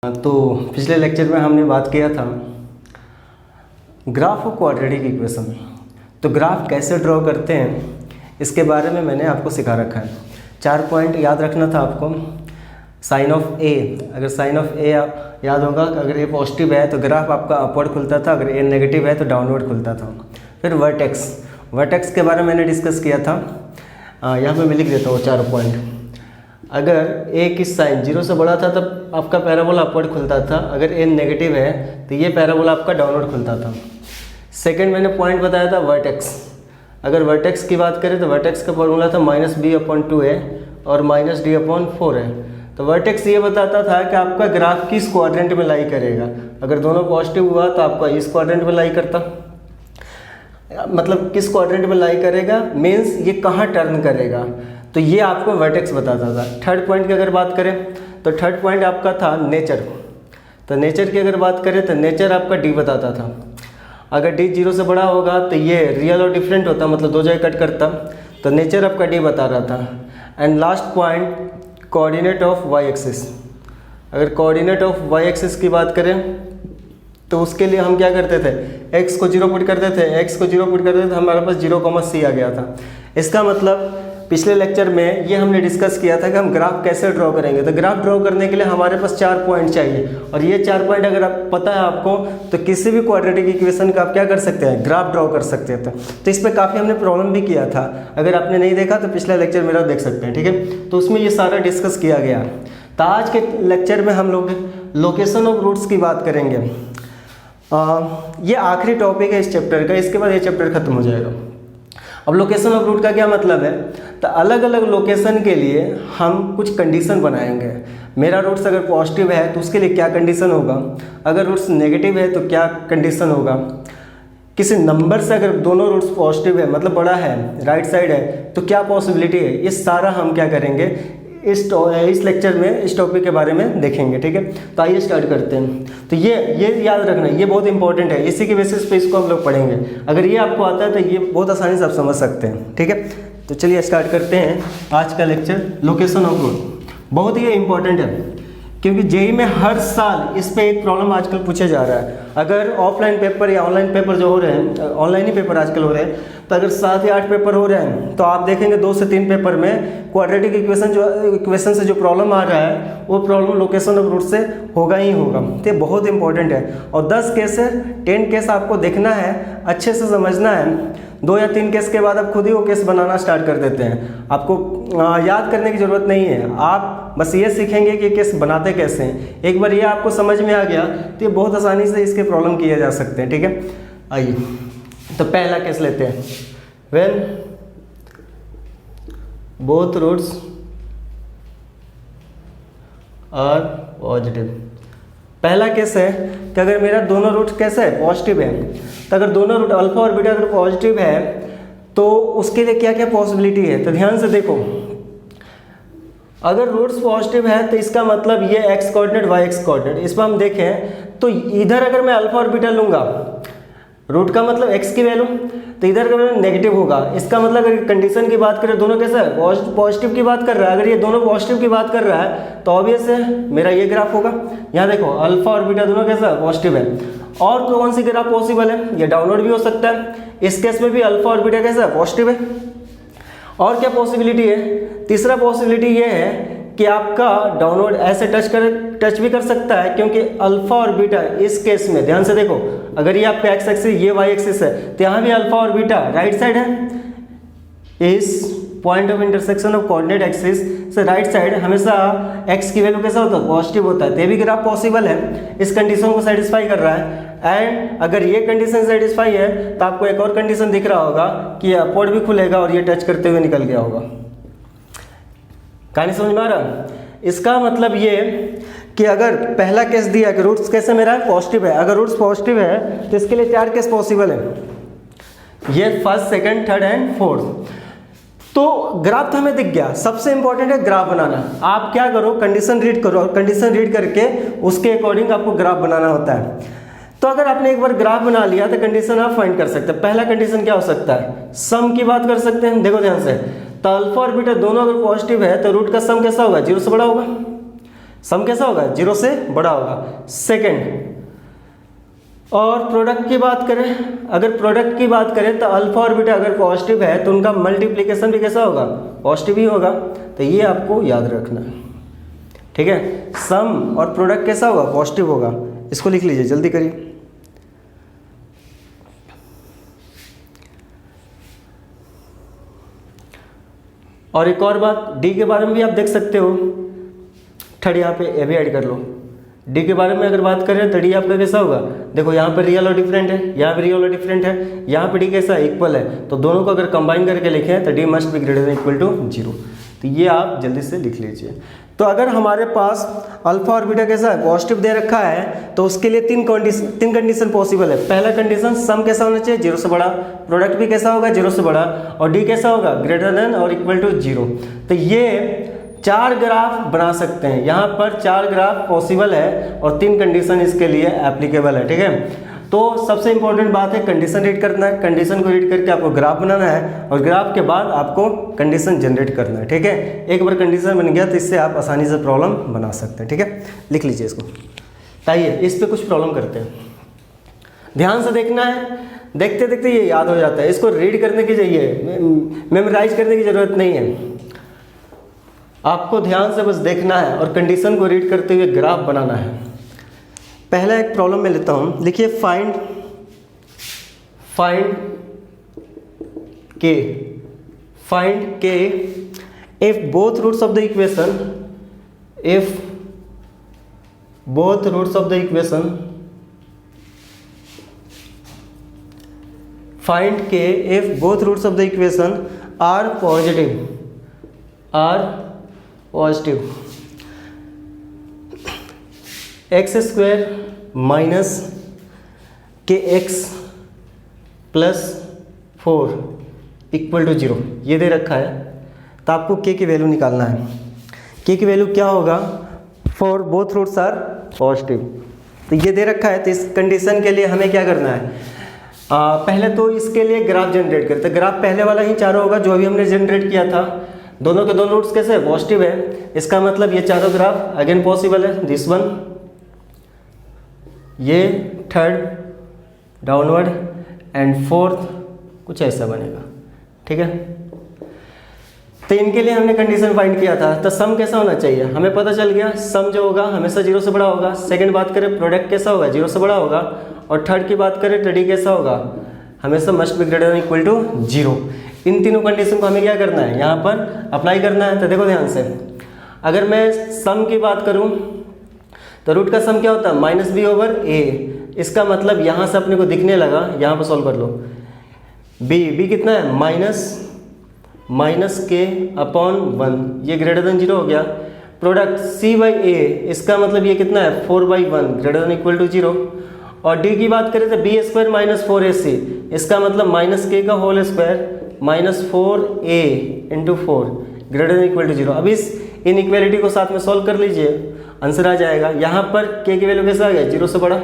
तो पिछले लेक्चर में हमने बात किया था ग्राफ ऑफ क्वाड्रेटिक इक्वेशन। तो ग्राफ कैसे ड्रॉ करते हैं इसके बारे में मैंने आपको सिखा रखा है। 4 पॉइंट याद रखना था आपको। साइन ऑफ ए, अगर साइन ऑफ ए याद होगा, अगर ए पॉजिटिव है तो ग्राफ आपका अपवर्ड खुलता था, अगर ए नेगेटिव है तो डाउनवर्ड खुलता था। फिर वर्टेक्स के बारे में मैंने डिस्कस किया था। यहाँ पे मैं लिख देता हूँ 4 पॉइंट। अगर ए की साइन 0 से बड़ा था तब आपका पैराबोला अपवर्ड खुलता था, अगर ए नेगेटिव है तो ये पैराबोला आपका डाउनवर्ड खुलता था। सेकंड मैंने पॉइंट बताया था वर्टेक्स। अगर वर्टेक्स की बात करें तो वर्टेक्स का फॉर्मूला था -b/2a और -d/4 है। तो वर्टेक्स ये बताता था कि आपका ग्राफ किस क्वाड्रेंट में लाई करेगा। अगर दोनों पॉजिटिव हुआ तो आपका इस क्वाड्रेंट में लाई करता, मतलब किस क्वाड्रेंट में लाई करेगा मीन्स ये कहाँ टर्न करेगा, तो ये आपको वर्टेक्स बताता था। थर्ड पॉइंट की अगर बात करें तो थर्ड पॉइंट आपका था नेचर। तो नेचर की अगर बात करें तो नेचर आपका डी बताता था। अगर डी 0 से बड़ा होगा तो ये रियल और डिफरेंट होता, मतलब दो जगह कट करता, तो नेचर आपका डी बता रहा था। And last point coordinate of y axis. अगर कोऑर्डिनेट ऑफ वाई एक्सिस की बात करें तो उसके लिए हम क्या करते थे, x को 0 पुट करते थे, तो हमारे पास 0, c आ गया था। इसका मतलब पिछले लेक्चर में ये हमने डिस्कस किया था कि हम ग्राफ कैसे ड्रॉ करेंगे। तो ग्राफ ड्रॉ करने के लिए हमारे पास 4 पॉइंट चाहिए, और ये 4 पॉइंट अगर आप पता है आपको तो किसी भी क्वाड्रेटिक इक्वेशन का आप क्या कर सकते हैं, ग्राफ ड्रॉ कर सकते थे। तो इस पर काफ़ी हमने प्रॉब्लम भी किया था। अगर आपने नहीं देखा तो पिछला लेक्चर मेरा देख सकते हैं, ठीक है। तो उसमें ये सारा डिस्कस किया गया। तो आज के लेक्चर में हम लोग लोकेशन ऑफ रूट्स की बात करेंगे। ये आखिरी टॉपिक है इस चैप्टर का, इसके बाद ये चैप्टर खत्म हो जाएगा। अब लोकेशन ऑफ रूट का क्या मतलब है, तो अलग अलग लोकेशन के लिए हम कुछ कंडीशन बनाएंगे। मेरा रूट्स अगर पॉजिटिव है तो उसके लिए क्या कंडीशन होगा, अगर रूट्स नेगेटिव है तो क्या कंडीशन होगा, किसी नंबर से अगर दोनों रूट्स पॉजिटिव है मतलब बड़ा है, राइट साइड है, तो क्या पॉसिबिलिटी है। ये सारा हम क्या करेंगे इस लेक्चर में इस टॉपिक के बारे में देखेंगे, ठीक है। तो आइए स्टार्ट करते हैं। तो ये याद रखना, ये बहुत इंपॉर्टेंट है, इसी के बेसिस पे इसको हम लोग पढ़ेंगे। अगर ये आपको आता है तो ये बहुत आसानी से आप समझ सकते हैं, ठीक है। तो चलिए स्टार्ट करते हैं आज का लेक्चर, लोकेशन ऑफ रूट। बहुत ही इंपॉर्टेंट है क्योंकि जेईई में हर साल इस पे एक प्रॉब्लम आजकल पूछा जा रहा है। अगर ऑफलाइन पेपर या ऑनलाइन पेपर जो हो रहे हैं, ऑनलाइन ही पेपर आजकल हो रहे हैं, तो अगर 7 या 8 पेपर हो रहे हैं तो आप देखेंगे 2 से 3 पेपर में क्वाड्रेटिक इक्वेशन से जो प्रॉब्लम आ रहा है वो प्रॉब्लम लोकेशन ऑफ रूट से होगा ही होगा। तो ये बहुत इंपॉर्टेंट है। और 10 केस है, 10 केस आपको देखना है, अच्छे से समझना है। 2 या 3 केस के बाद आप खुद ही वो केस बनाना स्टार्ट कर देते हैं। आपको याद करने की ज़रूरत नहीं है, आप बस ये सीखेंगे कि केस बनाते कैसे हैं। एक बार ये आपको समझ में आ गया तो ये बहुत आसानी से इसके प्रॉब्लम किए जा सकते हैं, ठीक है। आइए तो पहला केस लेते हैं। When both roots are positive. पहला केस है कि अगर मेरा दोनों रूट कैसा है, पॉजिटिव है, तो अगर दोनों रूट अल्फा और बीटा अगर पॉजिटिव है तो उसके लिए क्या क्या पॉसिबिलिटी है। तो ध्यान से देखो, अगर रूट्स पॉजिटिव है तो इसका मतलब ये x coordinate y x coordinate. इस पर हम देखें तो इधर अगर मैं अल्फा और बीटा लूँगा, रूट का मतलब एक्स की वैल्यू, तो इधर अगर नेगेटिव होगा, इसका मतलब अगर कंडीशन की बात करें दोनों कैसा है, पॉजिटिव की बात कर रहा है। अगर ये दोनों पॉजिटिव की बात कर रहा है तो ऑब्वियस है मेरा ये ग्राफ होगा। यहाँ देखो अल्फा और बीटा दोनों कैसा पॉजिटिव है। और कौन सी ग्राफ पॉसिबल है, ये डाउनवर्ड भी हो सकता है। इस केस में भी अल्फा और बीटा कैसा पॉजिटिव है। और क्या पॉसिबिलिटी है, तीसरा पॉसिबिलिटी ये है कि आपका डाउनवर्ड ऐसे टच भी कर सकता है, क्योंकि अल्फा और बीटा इस केस में ध्यान से देखो, अगर ये आपका एक्स एक्सिस ये वाई एक्सिस है तो यहाँ भी अल्फा और बीटा राइट साइड है। इस point of intersection of coordinate axis से राइट साइड हमेशा एक्स की वैल्यू कैसा होता है, पॉजिटिव होता है। तो ये भी ग्राफ पॉसिबल है, इस कंडीशन को सेटिस्फाई कर रहा है। एंड अगर ये कंडीशन सेटिस्फाई है तो आपको एक और कंडीशन दिख रहा होगा कि अपवर्ड भी खुलेगा और ये टच करते हुए निकल गया होगा। कहानी समझ में आ रहा। इसका मतलब ये कि अगर पहला केस दिया कि रूट्स कैसे मेरा पॉजिटिव है, अगर रूट्स पॉजिटिव है तो इसके लिए 4 केस पॉसिबल है, ये first, second, third and fourth. तो ग्राफ तो हमें दिख गया, सबसे इंपॉर्टेंट है ग्राफ बनाना। आप क्या करो, कंडीशन रीड करो, और कंडीशन रीड करके उसके अकॉर्डिंग आपको ग्राफ बनाना होता है। तो अगर आपने एक बार ग्राफ बना लिया तो कंडीशन आप फाइंड कर सकते हैं। पहला कंडीशन क्या हो सकता है, सम की बात कर सकते हैं। देखो ध्यान से, तो अल्फा और बीटा दोनों अगर पॉजिटिव है तो रूट का सम कैसा होगा, 0 से बड़ा होगा। सम कैसा होगा, 0 से बड़ा होगा। सेकेंड, और प्रोडक्ट की बात करें, अगर प्रोडक्ट की बात करें तो अल्फा और बीटा अगर पॉजिटिव है तो उनका मल्टीप्लिकेशन भी कैसा होगा, पॉजिटिव ही होगा। तो ये आपको याद रखना है, ठीक है। सम और प्रोडक्ट कैसा होगा, पॉजिटिव होगा। इसको लिख लीजिए, जल्दी करिए। और एक और बात, डी के बारे में भी आप देख सकते हो। थर्ड यहाँ पे ए भी ऐड कर लो। डी के बारे में अगर बात करें तो डी आपका कैसा होगा, देखो यहाँ पे रियल और डिफरेंट है, यहाँ पे रियल और डिफरेंट है, यहाँ पे डी कैसा है, इक्वल है। तो दोनों को अगर कंबाइन करके लिखें तो D must be greater than equal to 0। तो ये आप जल्दी से लिख लीजिए। तो अगर हमारे पास अल्फा और बीटा कैसा है, पॉजिटिव दे रखा है, तो उसके लिए तीन कंडीशन पॉसिबल है। पहला कंडीशन, सम कैसा होना चाहिए, 0 से बड़ा, प्रोडक्ट भी कैसा होगा, 0 से बड़ा, और डी कैसा होगा, ग्रेटर देन और इक्वल टू 0। तो ये 4 ग्राफ बना सकते हैं, यहाँ पर 4 ग्राफ पॉसिबल है और 3 कंडीशन इसके लिए एप्लीकेबल है, ठीक है। तो सबसे इंपॉर्टेंट बात है कंडीशन रीड करना है, कंडीशन को रीड करके आपको ग्राफ बनाना है और ग्राफ के बाद आपको कंडीशन जनरेट करना है, ठीक है। एक बार कंडीशन बन गया तो इससे आप आसानी से प्रॉब्लम बना सकते हैं, ठीक है। लिख लीजिए इसको। आइए इस पे कुछ प्रॉब्लम करते हैं, ध्यान से देखना है, देखते देखते ये याद हो जाता है। इसको रीड करने की चाहिए, मेमोराइज करने की जरूरत नहीं है, आपको ध्यान से बस देखना है और कंडीशन को रीड करते हुए ग्राफ बनाना है। पहला एक प्रॉब्लम में लेता हूं, लिखिए find k if both roots of the equation find k if both roots of the equation are positive x square minus k x plus 4 equal to 0 ये दे रखा है। तो आपको के की वैल्यू निकालना है। के की वैल्यू क्या होगा, for both roots are positive. तो ये दे रखा है, तो इस कंडीशन के लिए हमें क्या करना है, पहले तो इसके लिए ग्राफ जनरेट करते हैं। ग्राफ पहले वाला ही चारों होगा जो अभी हमने जनरेट किया था। दोनों के दोनों रूट्स कैसे पॉजिटिव है, इसका मतलब ये चारों ग्राफ अगेन पॉसिबल है। दिस वन, ये थर्ड डाउनवर्ड एंड फोर्थ कुछ ऐसा बनेगा, ठीक है। तो इनके लिए हमने कंडीशन फाइंड किया था। तो सम कैसा होना चाहिए, हमें पता चल गया सम जो होगा हमेशा 0 से बड़ा होगा। सेकंड बात करें प्रोडक्ट कैसा होगा, 0 से बड़ा होगा। और थर्ड की बात करें तो डी कैसा होगा, हमेशा must be greater than equal to 0। इन तीनों कंडीशन को हमें क्या करना है, यहाँ पर अप्लाई करना है। तो देखो ध्यान से, अगर मैं सम की बात करूँ तो रूट का सम क्या होता है, माइनस बी ओवर ए। इसका मतलब यहाँ से अपने को दिखने लगा, यहाँ पर सॉल्व कर लो। बी कितना है, माइनस के अपॉन 1, ये ग्रेटर देन 0 हो गया। प्रोडक्ट सी बाई ए, इसका मतलब ये कितना है, 4/1 ग्रेटर देन इक्वल टू 0। और डी की बात करें तो बी स्क्वायर माइनस 4ac, इसका मतलब माइनस के का whole square minus 4a into 4 greater than equal to 0। अब इस इनइक्वालिटी को साथ में सॉल्व कर लीजिए, आंसर आ जाएगा। यहाँ पर के की वैल्यू कैसा आ गया, 0 से बड़ा,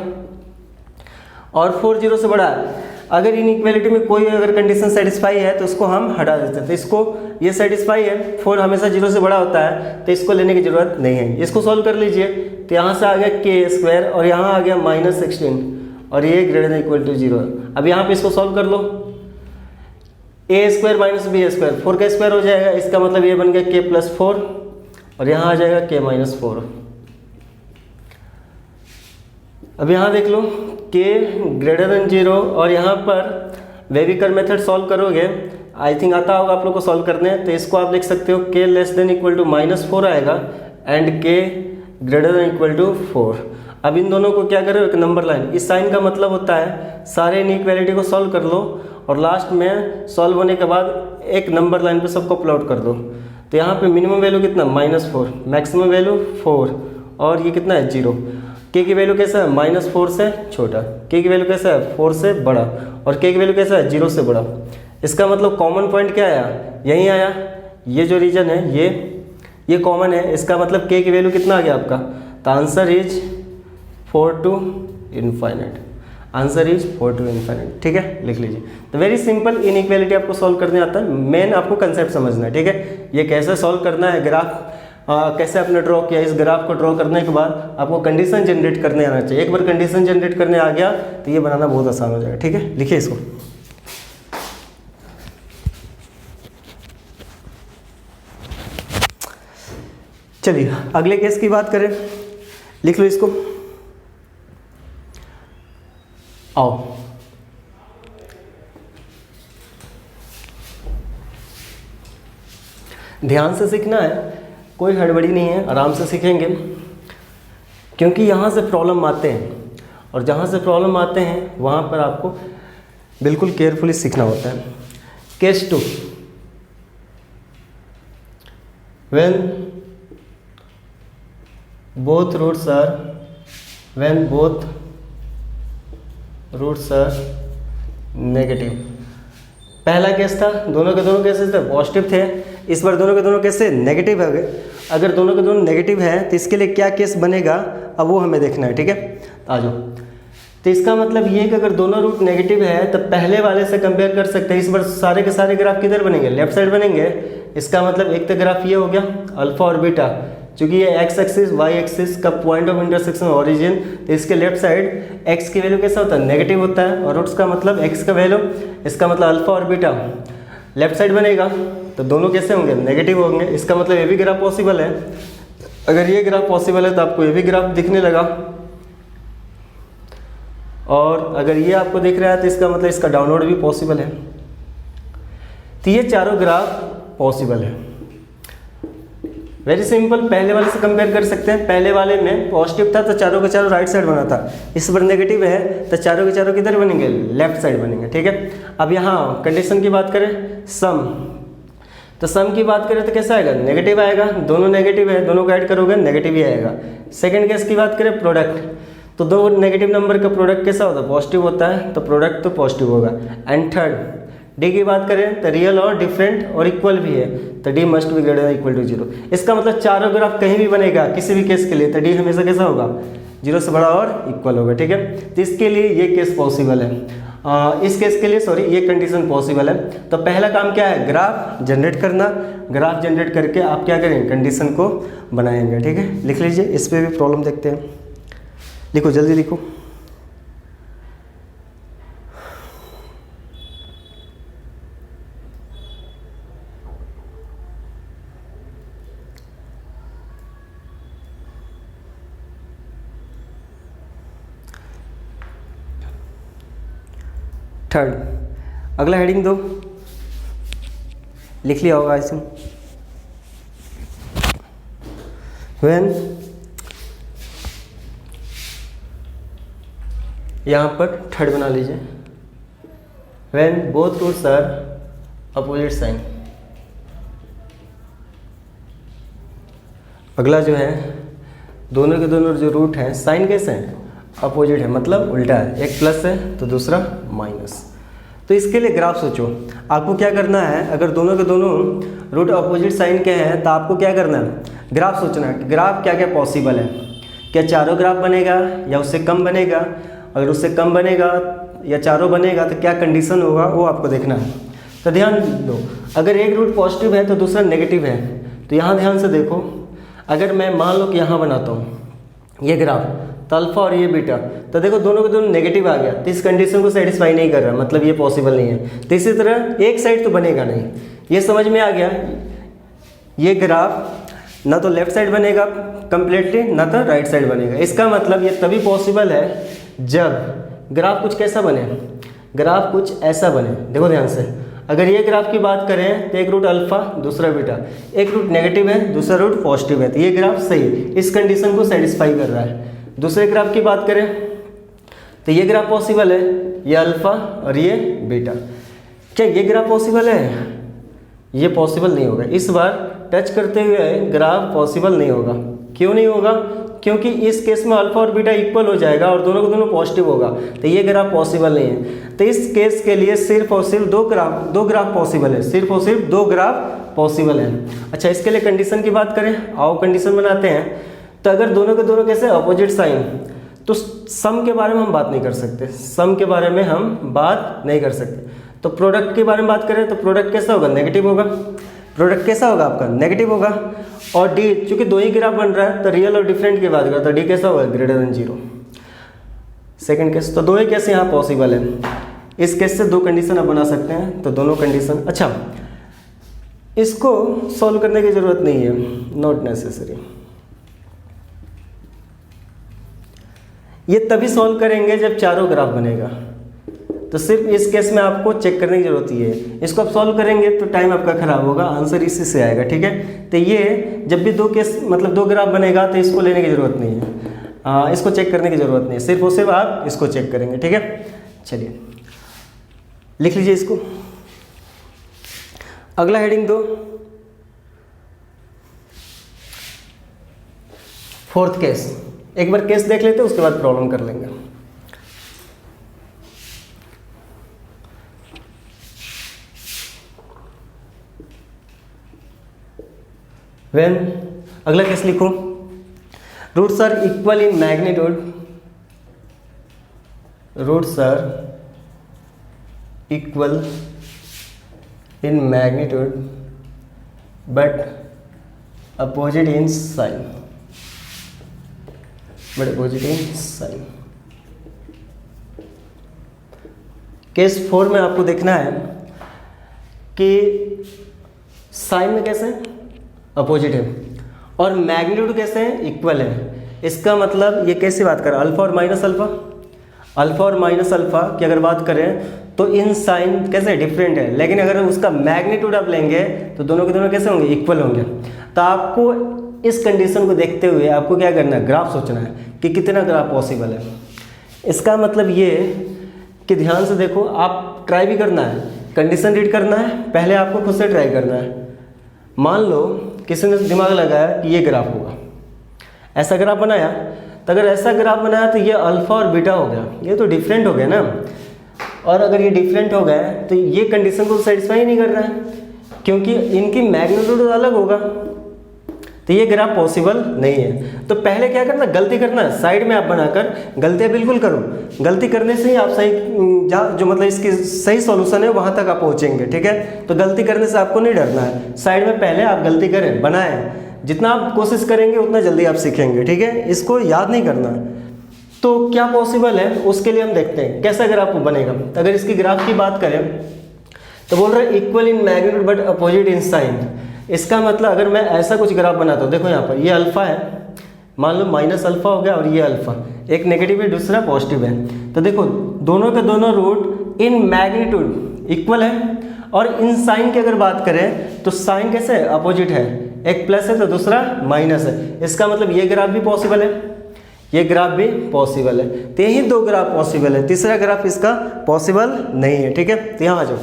और 4 0 से बड़ा है। अगर इनइक्वालिटी में कोई अगर कंडीशन सेटिस्फाई है तो उसको हम हटा देते हैं। तो इसको ये सेटिस्फाई है, 4 हमेशा 0 से बड़ा होता है, तो इसको लेने की जरूरत नहीं है। इसको सॉल्व कर लीजिए, तो यहाँ से आ गया के स्क्वायर और यहाँ आ गया माइनस 16 और ये ग्रेटर देन इक्वल टू 0। अब यहाँ पे इसको सॉल्व कर लो, ए स्क्वायर माइनस बी स्क्वायर, 4 का स्क्वायर हो जाएगा, इसका मतलब ये बन गया के प्लस 4 और यहाँ आ जाएगा के माइनस 4। अब यहाँ देख लो के ग्रेटर देन 0 और यहाँ पर वेविकर मेथड सॉल्व करोगे, आई थिंक आता होगा आप लोग को सॉल्व करने। तो इसको आप लिख सकते हो के लेस देन इक्वल टू -4 आएगा एंड के ग्रेटर देन इक्वल टू 4। अब इन दोनों को क्या करो, एक नंबर लाइन। इस साइन का मतलब होता है सारे इनइक्वालिटी को सॉल्व कर लो और लास्ट में सॉल्व होने के बाद एक नंबर लाइन पे सबको प्लॉट कर दो। तो यहाँ पे मिनिमम वैल्यू कितना, -4, मैक्सिमम वैल्यू 4 और ये कितना है 0। के की वैल्यू कैसा है, -4 से छोटा, के की वैल्यू कैसा है, 4 से बड़ा, और के की वैल्यू कैसा है, 0 से बड़ा। इसका मतलब कॉमन पॉइंट क्या आया, यहीं आया। ये जो रीजन है ये कॉमन है, इसका मतलब के की वैल्यू कितना आ गया आपका। तो answer is 4 to infinite, answer is 4 to infinite, ठीक है, लिख लीजिए। तो वेरी सिंपल इनइक्वालिटी आपको सॉल्व करने आता है, मेन आपको कंसेप्ट समझना है, ठीक है। ये कैसे सॉल्व करना है, ग्राफ कैसे आपने ड्रॉ किया, इस ग्राफ को ड्रॉ करने के बाद आपको कंडीशन जनरेट करने आना चाहिए। एक बार कंडीशन जनरेट करने आ गया तो ये बनाना बहुत आसान हो जाएगा। ठीक है, लिखिए इसको। चलिए अगले केस की बात करें, लिख लो इसको। आओ, ध्यान से सीखना है, कोई हड़बड़ी नहीं है, आराम से सीखेंगे, क्योंकि यहाँ से प्रॉब्लम आते हैं और जहाँ से प्रॉब्लम आते हैं वहाँ पर आपको बिल्कुल केयरफुली सीखना होता है। Case 2, when both roots are negative. पहला केस था, दोनों के दोनों कैसे थे, पॉजिटिव थे। इस बार दोनों के दोनों कैसे, नेगेटिव है। अगर दोनों के दोनों नेगेटिव हैं तो इसके लिए क्या केस बनेगा, अब वो हमें देखना है। ठीक है, आ जाओ। तो इसका मतलब ये कि अगर दोनों रूट नेगेटिव है तो पहले वाले से कंपेयर कर सकते हैं। इस बार सारे के सारे ग्राफ किधर बनेंगे, लेफ्ट साइड बनेंगे। इसका मतलब एक तो ग्राफ ये हो गया अल्फा और बीटा, क्योंकि ये एक्स एक्सिस वाई एक्सिस का पॉइंट ऑफ इंटरसेक्शन ओरिजिन, तो इसके लेफ्ट साइड एक्स की वैल्यू कैसा होता है, नेगेटिव होता है। और रूट्स का मतलब एक्स का वैल्यू, इसका मतलब अल्फा और बीटा लेफ्ट साइड बनेगा, तो दोनों कैसे होंगे, नेगेटिव होंगे। इसका मतलब ये भी ग्राफ पॉसिबल है। अगर ये ग्राफ पॉसिबल है तो आपको ये भी ग्राफ दिखने लगा, और अगर ये आपको दिख रहा है तो इसका मतलब इसका डाउनवर्ड भी पॉसिबल है। तो ये चारों ग्राफ पॉसिबल है। वेरी सिंपल, पहले वाले से कंपेयर कर सकते हैं। पहले वाले में पॉजिटिव था तो चारों के चारों राइट साइड बना था, इस बार नेगेटिव है तो चारों के चारों किधर बनेंगे, लेफ्ट साइड बनेंगे। ठीक है, अब यहाँ कंडीशन की बात करें, सम, तो सम की बात करें तो कैसा आएगा, नेगेटिव आएगा। दोनों नेगेटिव है, दोनों को ऐड करोगे नेगेटिव ही आएगा। सेकंड केस की बात करें, प्रोडक्ट, तो दो नेगेटिव नंबर का प्रोडक्ट कैसा होता है, पॉजिटिव होता है, तो प्रोडक्ट तो पॉजिटिव होगा। एंड थर्ड डी की बात करें तो रियल और डिफरेंट और इक्वल भी है, तो D must be greater than equal to 0। इसका मतलब चारों ग्राफ कहीं भी बनेगा किसी भी केस के लिए तो डी हमेशा कैसा होगा, 0 से बड़ा और इक्वल होगा। ठीक है, तो इसके लिए ये केस पॉसिबल है। इस केस के लिए सॉरी ये कंडीशन पॉसिबल है। तो पहला काम क्या है, ग्राफ जनरेट करना। ग्राफ जनरेट करके आप क्या करेंगे, कंडीशन को बनाएंगे। ठीक है, लिख लीजिए, इस पर भी प्रॉब्लम देखते हैं। लिखो, जल्दी लिखो। थर्ड, अगला हेडिंग दो, लिख लिया होगा इसमें। व्हेन, यहाँ पर थर्ड बना लीजिए, when both roots are opposite sign. अगला जो है, दोनों के दोनों जो रूट हैं साइन कैसे हैं, अपोजिट है, मतलब उल्टा है। एक प्लस है तो दूसरा माइनस। तो इसके लिए ग्राफ सोचो, आपको क्या करना है, अगर दोनों के दोनों रूट अपोजिट साइन के हैं तो आपको क्या करना है, ग्राफ सोचना है। ग्राफ क्या क्या पॉसिबल है, क्या चारों ग्राफ बनेगा या उससे कम बनेगा। अगर उससे कम बनेगा या चारों बनेगा तो क्या कंडीशन होगा, वो आपको देखना है। तो ध्यान दो, अगर एक रूट पॉजिटिव है तो दूसरा नेगेटिव है, तो यहाँ ध्यान से देखो। अगर मैं मान लो कि यहाँ बनाता हूँ ये ग्राफ, तो अल्फा और ये बीटा, तो देखो दोनों के दोनों नेगेटिव आ गया, तो इस कंडीशन को सेटिस्फाई नहीं कर रहा, मतलब ये पॉसिबल नहीं है। तो इसी तरह एक साइड तो बनेगा नहीं, ये समझ में आ गया। ये ग्राफ ना तो लेफ्ट साइड बनेगा कंप्लीटली, ना तो राइट साइड बनेगा। इसका मतलब ये तभी पॉसिबल है जब ग्राफ कुछ कैसा बने, ग्राफ कुछ ऐसा बने। देखो ध्यान से, अगर ये ग्राफ की बात करें तो एक रूट अल्फा दूसरा बीटा, एक रूट नेगेटिव है दूसरा रूट पॉजिटिव है, तो ये ग्राफ सही इस कंडीशन को सेटिस्फाई कर रहा है। दूसरे ग्राफ की बात करें तो ये ग्राफ पॉसिबल है, ये अल्फा और ये बीटा। क्या ये ग्राफ पॉसिबल है, ये पॉसिबल नहीं होगा। इस बार टच करते हुए ग्राफ पॉसिबल नहीं होगा। क्यों नहीं होगा, क्योंकि इस केस में अल्फा और बीटा इक्वल हो जाएगा और दोनों को दोनों पॉजिटिव होगा, तो ये ग्राफ पॉसिबल नहीं है। तो इस केस के लिए सिर्फ और सिर्फ दो ग्राफ पॉसिबल है, सिर्फ और सिर्फ दो ग्राफ पॉसिबल है। अच्छा, इसके लिए कंडीशन की बात करें, आओ कंडीशन बनाते हैं। तो अगर दोनों के दोनों कैसे अपोजिट साइन, तो सम के बारे में हम बात नहीं कर सकते, सम के बारे में हम बात नहीं कर सकते। तो प्रोडक्ट के बारे में बात करें तो प्रोडक्ट कैसा होगा, नेगेटिव होगा। प्रोडक्ट कैसा होगा आपका, नेगेटिव होगा। और डी, चूंकि दो ही ग्राफ बन रहा है तो रियल और डिफरेंट की बात करता है, तो डी कैसा होगा, ग्रेटर देन 0। सेकंड केस, तो दो ही केस यहाँ पॉसिबल है। इस केस से दो कंडीशन आप बना सकते हैं, तो दोनों कंडीशन। अच्छा, इसको सॉल्व करने की ज़रूरत नहीं है, नॉट नेसेसरी। ये तभी सॉल्व करेंगे जब चारों ग्राफ बनेगा, तो सिर्फ इस केस में आपको चेक करने की जरूरत ही है। इसको आप सॉल्व करेंगे तो टाइम आपका खराब होगा, आंसर इसी से आएगा, ठीक है। तो ये जब भी दो केस मतलब दो ग्राफ बनेगा तो इसको लेने की ज़रूरत नहीं है, इसको चेक करने की ज़रूरत नहीं है, सिर्फ और सिर्फ आप इसको चेक करेंगे, ठीक है। चलिए लिख लीजिए इसको। अगला हेडिंग दो, फोर्थ केस। एक बार केस देख लेते हैं, उसके बाद प्रॉब्लम कर लेंगे। When, अगला केस लिखो, roots are equal in magnitude, roots are equal in magnitude but opposite in sign, but opposite in sign. Case 4 में आपको देखना है कि साइन में कैसे अपोजिट है और मैग्नीट्यूड कैसे है, इक्वल है। इसका मतलब ये कैसे बात करें, अल्फा और माइनस अल्फा, अल्फा और माइनस अल्फा की अगर बात करें तो इन साइन कैसे डिफरेंट है, लेकिन अगर उसका मैग्नीट्यूड आप लेंगे तो दोनों के दोनों कैसे होंगे, इक्वल होंगे। तो आपको इस कंडीशन को देखते हुए आपको क्या करना है, ग्राफ सोचना है कि कितना ग्राफ पॉसिबल है। इसका मतलब ये कि ध्यान से देखो, आप ट्राई भी करना है, कंडीशन रीड करना है, पहले आपको खुद से ट्राई करना है। मान लो किसी ने दिमाग लगाया कि ये ग्राफ होगा, ऐसा ग्राफ बनाया, तो अगर ऐसा ग्राफ बनाया तो ये अल्फा और बीटा हो गया, ये तो डिफरेंट हो गया ना। और अगर ये डिफरेंट हो गया तो ये कंडीशन को सेटिस्फाई नहीं कर रहा है, क्योंकि इनकी मैग्नीट्यूड अलग होगा, तो ये ग्राफ पॉसिबल नहीं है। तो पहले क्या करना, गलती करना है, साइड में आप बनाकर गलतियाँ बिल्कुल करो, गलती करने से ही आप सही जो मतलब इसकी सही सॉल्यूशन है वहाँ तक आप पहुँचेंगे, ठीक है। तो गलती करने से आपको नहीं डरना है, साइड में पहले आप गलती करें, बनाएं, जितना आप कोशिश करेंगे उतना जल्दी आप सीखेंगे, ठीक है। इसको याद नहीं करना। तो क्या पॉसिबल है उसके लिए हम देखते हैं कैसा ग्राफ बनेगा। तो अगर इसकी ग्राफ की बात करें तो बोल रहे हैं equal in magnitude but opposite in sign. इसका मतलब अगर मैं ऐसा कुछ ग्राफ बनाता हूँ, देखो यहाँ पर ये अल्फा है, मान लो माइनस अल्फा हो गया और ये अल्फा, एक नेगेटिव है दूसरा पॉजिटिव है। तो देखो दोनों के दोनों रूट इन मैग्नीट्यूड इक्वल है, और इन साइन की अगर बात करें तो साइन कैसे है, अपोजिट है, एक प्लस है तो दूसरा माइनस है। इसका मतलब ये ग्राफ भी पॉसिबल है, ये ग्राफ भी पॉसिबल है। तो यही दो ग्राफ पॉसिबल है, तीसरा ग्राफ इसका पॉसिबल नहीं है, ठीक है। तो यहाँ आ जाओ।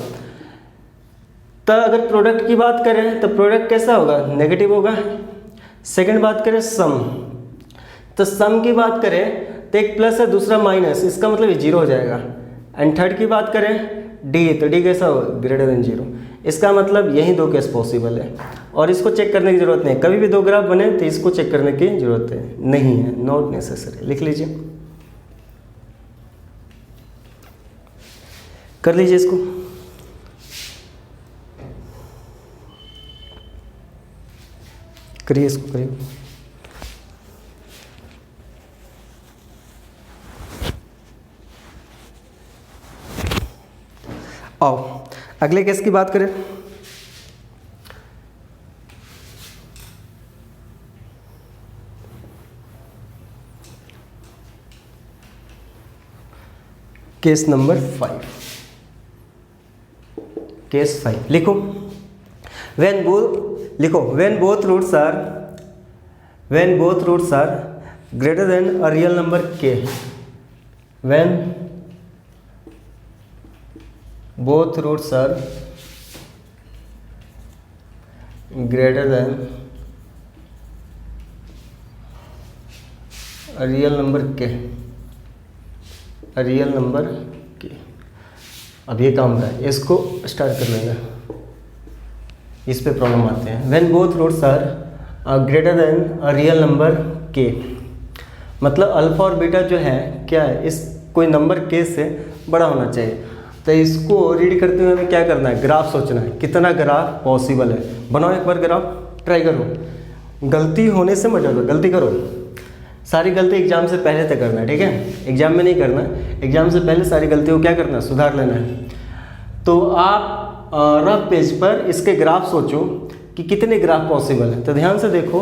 तो अगर प्रोडक्ट की बात करें तो प्रोडक्ट कैसा होगा, नेगेटिव होगा। सेकंड बात करें सम, तो सम की बात करें तो एक प्लस है दूसरा माइनस, इसका मतलब ये जीरो हो जाएगा। एंड थर्ड की बात करें डी, तो डी कैसा होगा, ग्रेटर देन जीरो। इसका मतलब यही दो केस पॉसिबल है, और इसको चेक करने की जरूरत नहीं। कभी भी दो ग्राफ बने तो इसको चेक करने की जरूरत नहीं है, नॉट नेसेसरी। लिख लीजिए, कर लीजिए इसको। करिए इसको, करिए। आओ अगले केस की बात करें। केस नंबर 5, केस 5 लिखो। When both roots are greater than a real number k, when both roots are greater than a real number k, अब ये काम है, इसको स्टार्ट कर लेंगे, इस पे प्रॉब्लम आते हैं। When both roots are greater than a real number k, मतलब अल्फा और बीटा जो है क्या है, इस कोई नंबर k से बड़ा होना चाहिए। तो इसको रीड करते हुए हमें क्या करना है, ग्राफ सोचना है, कितना ग्राफ पॉसिबल है। बनाओ एक बार ग्राफ, ट्राई करो, गलती होने से मत डरो, गलती करो। सारी गलती एग्जाम से पहले तक करना है, ठीक है, एग्जाम में नहीं करना, एग्जाम से पहले सारी गलतियों को क्या करना है, सुधार लेना है। तो आप रफ पेज पर इसके ग्राफ सोचो कि कितने ग्राफ पॉसिबल है। तो ध्यान से देखो,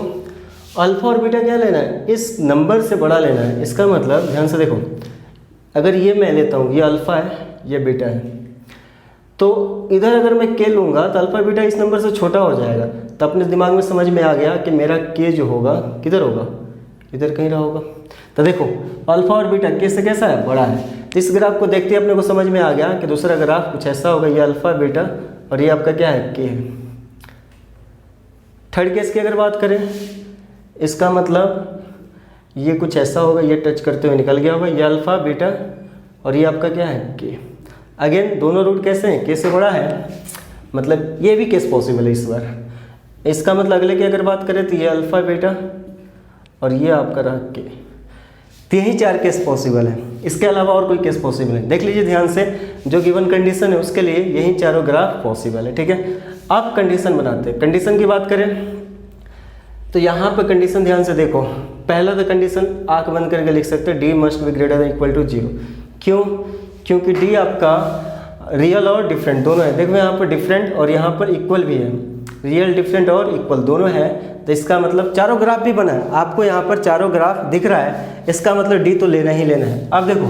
अल्फा और बीटा क्या लेना है, इस नंबर से बड़ा लेना है। इसका मतलब ध्यान से देखो, अगर ये मैं लेता हूँ, ये अल्फ़ा है, ये बीटा है, तो इधर अगर मैं के लूँगा तो अल्फ़ा बीटा इस नंबर से छोटा हो जाएगा। तो अपने दिमाग में समझ में आ गया कि मेरा के जो होगा किधर होगा, इधर कहीं रहा होगा। तो देखो अल्फ़ा और बीटा के से कैसा है, बड़ा है। तो इस ग्राफ को देखते ही अपने को समझ में आ गया कि दूसरा ग्राफ कुछ ऐसा होगा, ये अल्फ़ा बीटा और ये आपका क्या है, के है। थर्ड केस की अगर बात करें, इसका मतलब ये कुछ ऐसा होगा, ये टच करते हुए निकल गया होगा, ये अल्फ़ा बीटा और ये आपका क्या है, के। अगेन दोनों रूट कैसे हैं, के से बड़ा है, मतलब ये भी केस पॉसिबल है इस बार। इसका मतलब अगले की अगर बात करें तो ये अल्फ़ा बीटा और ये आपका रहा के। तो यही 4 केस पॉसिबल है, इसके अलावा और कोई केस पॉसिबल है। देख लीजिए ध्यान से, जो गिवन कंडीशन है उसके लिए यही चारों ग्राफ पॉसिबल है, ठीक है। अब कंडीशन बनाते हैं। कंडीशन की बात करें तो यहाँ पर कंडीशन ध्यान से देखो, पहला तो कंडीशन आंख बंद करके लिख सकते हैं, D must be greater than equal to 0। क्यों, क्योंकि डी आपका रियल और डिफरेंट दोनों है। देखो यहाँ पर डिफरेंट और यहाँ पर इक्वल भी है, रियल डिफरेंट और इक्वल दोनों है। तो इसका मतलब चारों ग्राफ भी बना है, आपको यहाँ पर चारों ग्राफ दिख रहा है, इसका मतलब डी तो लेना ही लेना है। अब देखो,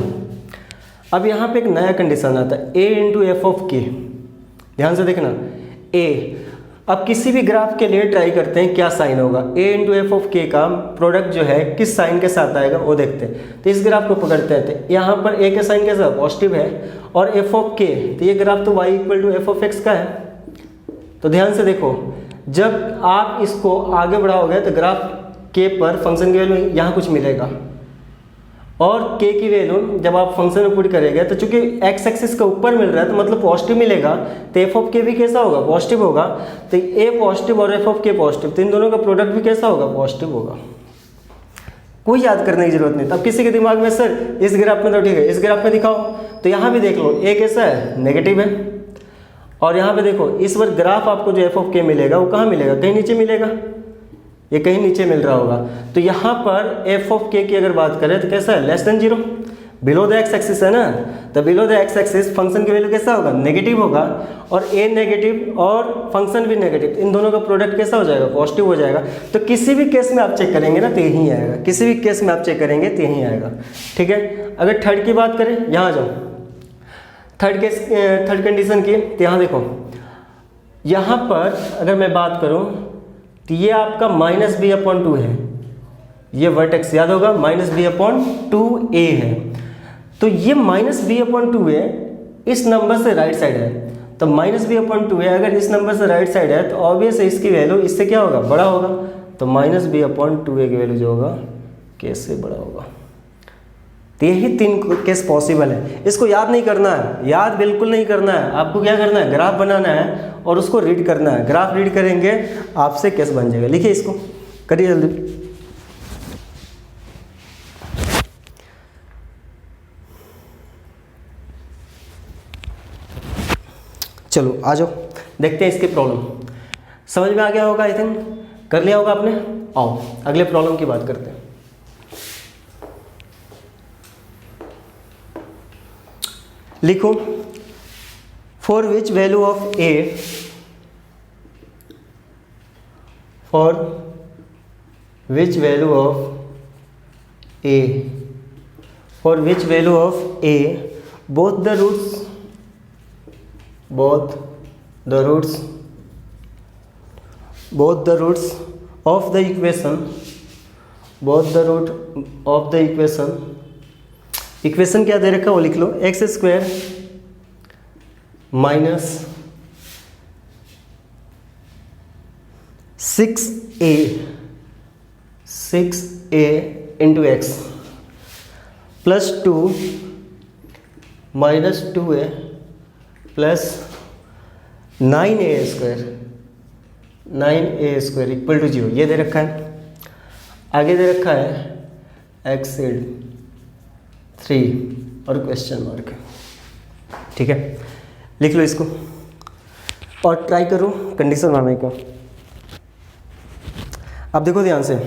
अब यहाँ पे एक नया कंडीशन आता है, ए इंटू एफ ऑफ के। ध्यान से देखना, ए, अब किसी भी ग्राफ के लिए ट्राई करते हैं क्या साइन होगा। ए इंटू एफ ऑफ के का प्रोडक्ट जो है किस साइन के साथ आएगा वो देखते हैं। तो इस ग्राफ को पकड़ते हैं, तो यहाँ पर ए का साइन कैसा पॉजिटिव है और एफ ऑफ के, तो ये ग्राफ तो y equal to f of x का है। तो ध्यान से देखो, जब आप इसको आगे बढ़ाओगे तो ग्राफ के पर फंक्शन की वैल्यू यहाँ कुछ मिलेगा और के की वैल्यू जब आप फंक्शन में पुट करेंगे तो चूंकि एक्स एक्सिस का ऊपर मिल रहा है तो मतलब पॉजिटिव मिलेगा, तो एफ ऑफ के भी कैसा होगा, पॉजिटिव होगा। तो ए पॉजिटिव और एफ ऑफ के पॉजिटिव, तो इन दोनों का प्रोडक्ट भी कैसा होगा, पॉजिटिव होगा। कोई याद करने की जरूरत नहीं। तब किसी के दिमाग में सर इस ग्राफ में तो ठीक है, इस ग्राफ में दिखाओ, तो यहाँ भी देख लो, ए कैसा है, नेगेटिव है। और यहाँ पे देखो, इस बार ग्राफ आपको जो एफ ऑफ के मिलेगा वो कहाँ मिलेगा, कहीं नीचे मिलेगा, ये कहीं नीचे मिल रहा होगा। तो यहाँ पर एफ ऑफ के की अगर बात करें तो कैसा है, less than 0, below the x axis है ना। तो below the x axis function की वैल्यू कैसा होगा, नेगेटिव होगा। और ए नेगेटिव और फंक्शन भी नेगेटिव, इन दोनों का प्रोडक्ट कैसा हो जाएगा, पॉजिटिव हो जाएगा। तो किसी भी केस में आप चेक करेंगे ना तो यही आएगा, किसी भी केस में आप चेक करेंगे तो यही आएगा, ठीक है। अगर थर्ड की बात करें, यहाँ जाओ, थर्ड कंडीशन की, तो यहाँ देखो, यहाँ पर अगर मैं बात करूँ तो ये आपका -b/2 है, ये वर्टेक्स याद होगा -b/2a है। तो ये -b/2 है, इस नंबर से राइट साइड है, तो -b/2 है। अगर इस नंबर से राइट साइड है तो ऑब्वियस है इसकी वैल्यू इससे क्या होगा, बड़ा होगा। तो -b/2a की वैल्यू जो होगा के से बड़ा होगा। तो यही 3 केस पॉसिबल है। इसको याद नहीं करना है, याद बिल्कुल नहीं करना है, आपको क्या करना है, ग्राफ बनाना है और उसको रीड करना है। ग्राफ रीड करेंगे आपसे केस बन जाएगा। लिखिए इसको, करिए जल्दी। चलो आ जाओ, देखते हैं इसकी प्रॉब्लम। समझ में आ गया होगा, आई थिंक कर लिया होगा आपने। आओ अगले प्रॉब्लम की बात करते हैं। लिखो, for which value of a, for which value of a, for which value of a both the roots of the equation क्या दे रखा है वो लिख लो, x² minus 6a into x plus 2 minus 2a plus 9a² equal to 0, ये दे रखा है। आगे दे रखा है x 3 और क्वेश्चन मार्क। ठीक है, लिख लो इसको और ट्राई करो कंडीशन बनाने को। अब देखो ध्यान से,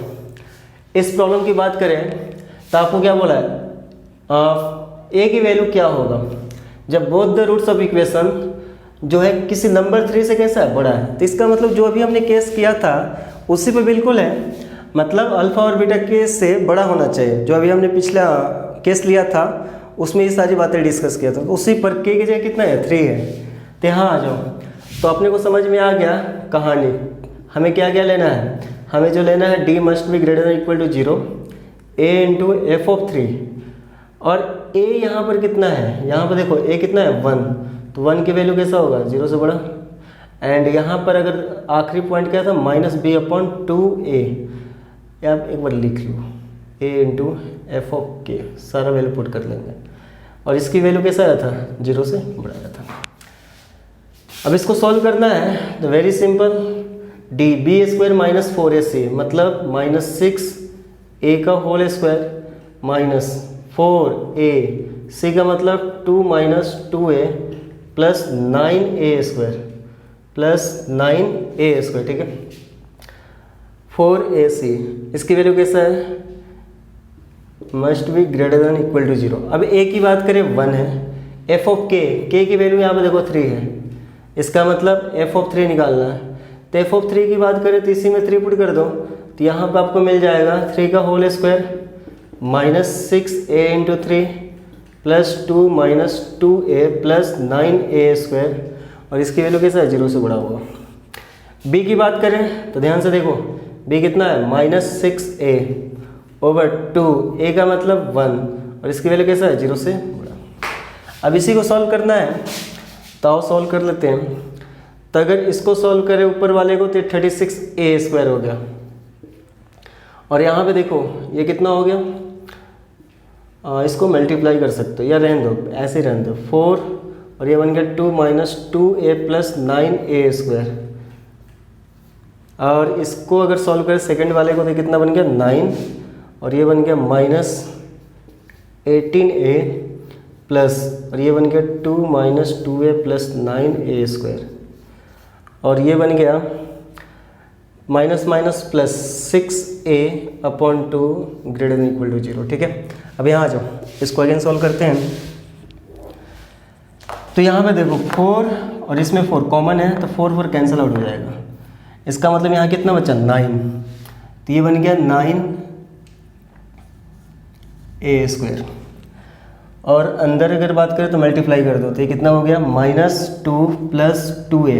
इस प्रॉब्लम की बात करें तो आपको क्या बोला है, ए की वैल्यू क्या होगा जब both the roots of equation जो है किसी नंबर 3 से कैसा है, बड़ा है। तो इसका मतलब जो अभी हमने केस किया था उसी पे बिल्कुल है, मतलब अल्फा और बीटा केस से बड़ा होना चाहिए। जो अभी हमने पिछला केस लिया था उसमें ये सारी बातें डिस्कस किया था, तो उसी पर के की जगह कितना है, 3 है। तो यहाँ आ जाओ, तो अपने को समझ में आ गया कहानी। हमें क्या क्या लेना है, हमें जो लेना है d must be greater than equal to 0 a into f of 3, और a यहाँ पर कितना है, यहाँ पर देखो a कितना है 1, तो 1 की वैल्यू कैसा होगा, 0 से बड़ा। एंड यहाँ पर अगर आखिरी पॉइंट क्या था, माइनस बी अपॉन 2a, आप एक बार लिख लो a इंटू एफ ऑफ के, सारा वैल्यू पुट कर लेंगे। और इसकी वैल्यू कैसा आया था, 0 से बड़ा आया था। अब इसको सॉल्व करना है तो very simple, D B square minus 4ac मतलब माइनस 6a का होल स्क्वायर माइनस 4ac का मतलब 2 minus 2a plus 9a square plus 9a square, ठीक है। 4ac इसकी वैल्यू कैसा है, must be greater than equal to 0। अब a की बात करें 1 है, f ऑफ k की वैल्यू यहाँ पे देखो 3 है, इसका मतलब f ऑफ 3 निकालना है। तो f ऑफ 3 की बात करें तो इसी में 3 पुट कर दो, तो यहाँ पे आपको मिल जाएगा 3 का whole square minus 6a into 3 plus 2 minus 2a plus 9a square, और इसकी वैल्यू कैसा है, 0 से बड़ा होगा। b की बात करें तो ध्यान से देखो, b कितना है, माइनस 6a ओवर 2, a का मतलब 1, और इसकी वैल्यू कैसा है, 0 से बड़ा। अब इसी को सॉल्व करना है तो आओ सॉल्व कर लेते हैं। तो अगर इसको सॉल्व करें ऊपर वाले को तो 36a स्क्वायर हो गया, और यहाँ पे देखो ये कितना हो गया, इसको मल्टीप्लाई कर सकते हो या रहने दो, ऐसे ही रहने दो, 4 और ये बन गया 2 minus 2a plus 9a square. और इसको अगर सॉल्व करें सेकंड वाले को तो कितना बन गया 9, और ये बन गया माइनस 18a प्लस, और ये बन गया 2 minus 2a plus 9a square, और ये बन गया minus minus plus 6a upon 2 greater than equal to 0, ठीक है। अब यहाँ आ जाओ, इसको अगेन सॉल्व करते हैं। तो यहाँ पे देखो 4 और इसमें 4 कॉमन है, तो 4 4 कैंसिल आउट हो जाएगा। इसका मतलब यहाँ कितना बचा 9, तो ये बन गया 9a स्क्वायर, और अंदर अगर बात करें तो मल्टीप्लाई कर दो तो ये कितना हो गया minus 2 plus 2a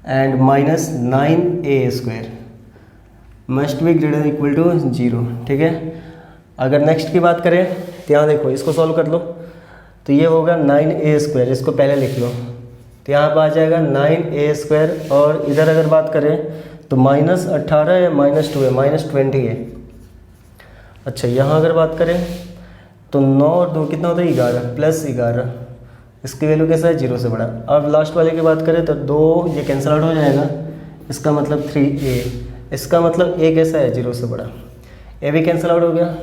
and minus 9a square must be greater than equal to 0, ठीक है। अगर नेक्स्ट की बात करें तो यहाँ देखो, इसको सॉल्व कर लो तो ये होगा 9a स्क्वायर, इसको पहले लिख लो, तो यहाँ पर आ जाएगा 9a स्क्वायर, और इधर अगर बात करें तो माइनस 18 है माइनस 2 है माइनस 20 है। अच्छा, यहाँ अगर बात करें तो 9 और 2 कितना होता है 11 प्लस 11, इसकी वैल्यू कैसा है 0 से बड़ा। अब लास्ट वाले की बात करें तो 2 ये कैंसिल आउट हो जाएगा, इसका मतलब 3a, इसका मतलब a कैसा है 0 से बड़ा, a भी कैंसिल आउट हो गया।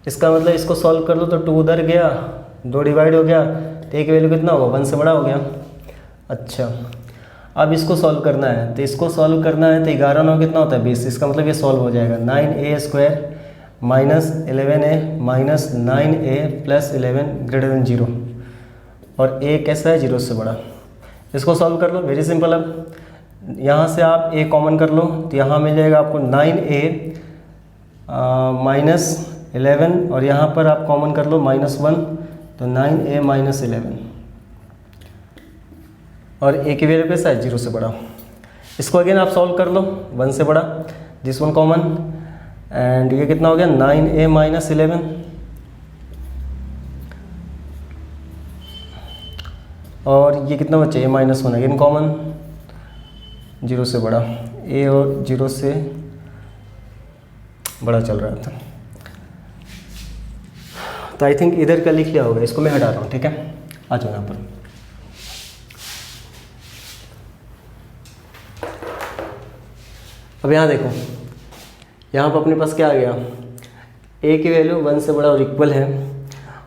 इसका मतलब इसको सॉल्व कर दो तो 2 उधर गया, 2 डिवाइड हो गया, तो a की वैल्यू कितना होगा 1 से बड़ा हो गया। अच्छा, अब इसको सॉल्व करना है, तो इसको सॉल्व करना है तो 11 9 कितना होता है 20, इसका मतलब ये सॉल्व हो जाएगा 9a square minus 11a minus 9a plus 11 greater than 0, और a कैसा है 0 से बड़ा। इसको सॉल्व कर लो, वेरी सिंपल। अब यहाँ से आप a कॉमन कर लो तो यहाँ मिल जाएगा आपको 9a माइनस 11, और यहाँ पर आप कॉमन कर लो -1, तो 9a माइनस 11, और a की वैल्यू कैसा है 0 से बड़ा। इसको अगेन आप सॉल्व कर लो, 1 से बड़ा, दिस वन कॉमन, एंड ये कितना हो गया 9a माइनस 11, और ये कितना बचा a माइनस 1, अगेन कॉमन, 0 से बड़ा, a और 0 से बड़ा चल रहा था। तो आई थिंक इधर का लिख लिया होगा, इसको मैं हटा रहा हूँ, ठीक है। आ जाओ यहाँ पर, अब यहाँ देखो, यहाँ पर अपने पास क्या आ गया, a की वैल्यू 1 से बड़ा और इक्वल है,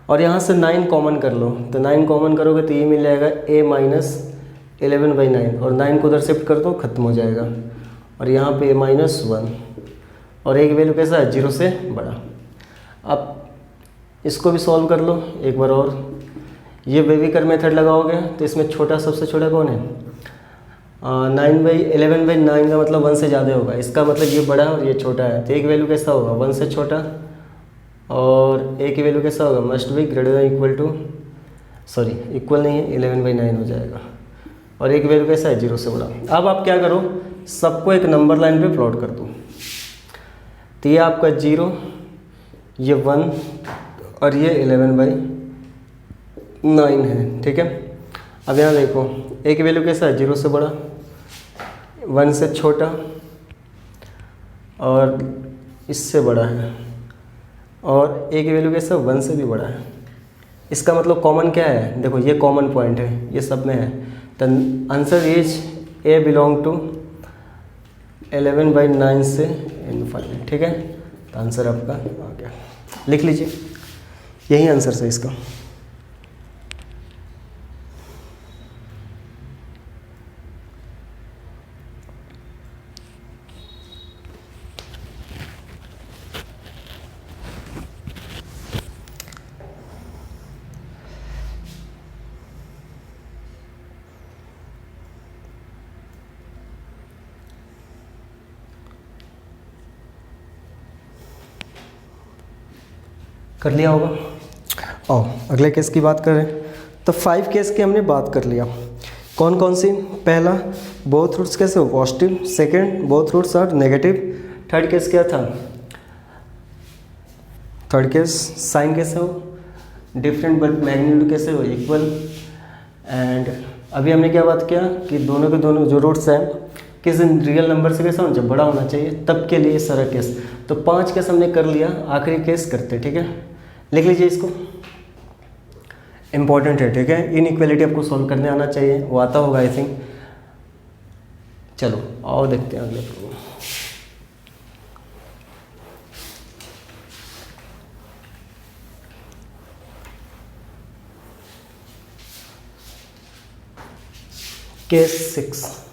और यहाँ से 9 कॉमन कर लो, तो 9 कॉमन करोगे तो ये मिल जाएगा a माइनस 11/9, और 9 को उधर शिफ्ट कर दो, ख़त्म हो जाएगा। और यहाँ पे a माइनस 1, और a की वैल्यू कैसा है, 0 से बड़ा। अब इसको भी सॉल्व कर लो एक बार और। ये बेबीकर मेथड लगाओगे तो इसमें छोटा, सबसे छोटा कौन है, 11/9 का मतलब 1 से ज़्यादा होगा, इसका मतलब ये बड़ा है और ये छोटा है, तो एक वैल्यू कैसा होगा, 1 से छोटा, और ए की वैल्यू कैसा होगा, must be greater than equal to, sorry equal नहीं है, 11/9 हो जाएगा, और एक वैल्यू कैसा है, 0 से बड़ा। अब आप क्या करो, सबको एक नंबर लाइन पे प्लॉट कर दो, तो ये आपका 0, ये 1 और ये 11/9 है, ठीक है। अब यहाँ देखो ए की वैल्यू कैसा है, 0 से बड़ा, 1 से छोटा, और इससे बड़ा है, और ए की वैल्यू कैसा है, 1 से भी बड़ा है। इसका मतलब कॉमन क्या है, देखो ये कॉमन पॉइंट है, ये सब में है, तो answer is a belong to 11/9 से इनफाइनाइट, ठीक है। तो आंसर आपका आ गया, लिख लीजिए, यही आंसर है इसका। कर लिया होगा। और अगले केस की बात करें तो 5 केस की हमने बात कर लिया। कौन कौन सी, पहला बोथ रूट्स कैसे हो, positive, second both roots are negative, third case क्या था, थर्ड केस साइन कैसे हो, डिफरेंट बट मैग्नीट्यूड कैसे हो, इक्वल। एंड अभी हमने क्या बात किया कि दोनों के दोनों जो रूट्स हैं किस रियल नंबर से कैसा होना चाहिए, बड़ा होना चाहिए, तब के लिए सारा केस। तो 5 केस हमने कर लिया, आखिरी केस करते, ठीक है। लिख लीजिए इसको, इम्पॉर्टेंट है, ठीक है। इनइक्वालिटी आपको सॉल्व करने आना चाहिए, वो आता होगा आई थिंक। चलो और देखते हैं अगले प्रॉब्लम। केस 6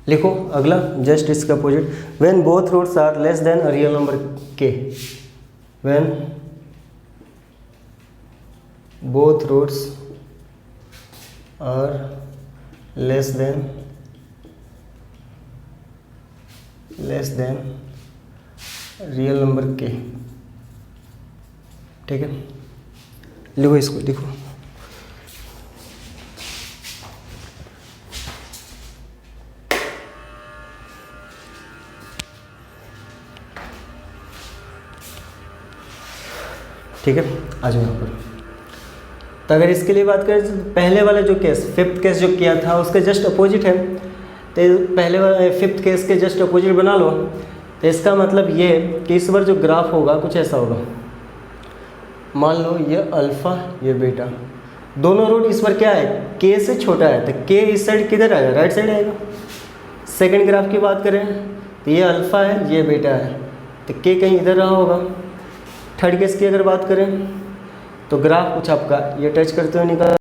लिखो अगला, जस्ट इसका opposite. When both roots are less than a real number k, when both roots are less than real number k, ठीक है। लिखो इसको, लिखो ठीक है। आ जाओ यहाँ पर। तो अगर इसके लिए बात करें तो पहले वाला जो केस, 5th केस जो किया था उसके जस्ट अपोजिट है, तो पहले वाला 5th केस के जस्ट अपोजिट बना लो। तो इसका मतलब ये कि इस बार जो ग्राफ होगा कुछ ऐसा होगा, मान लो ये अल्फ़ा ये बीटा, दोनों रूट इस बार क्या है, के से छोटा है, तो के इस साइड किधर आएगा, राइट साइड आएगा। सेकंड ग्राफ की बात करें तो ये अल्फ़ा है ये बीटा है, तो के कहीं इधर रहा होगा। थर्ड केस की अगर बात करें तो ग्राफ कुछ आपका ये टच करते हुए निकल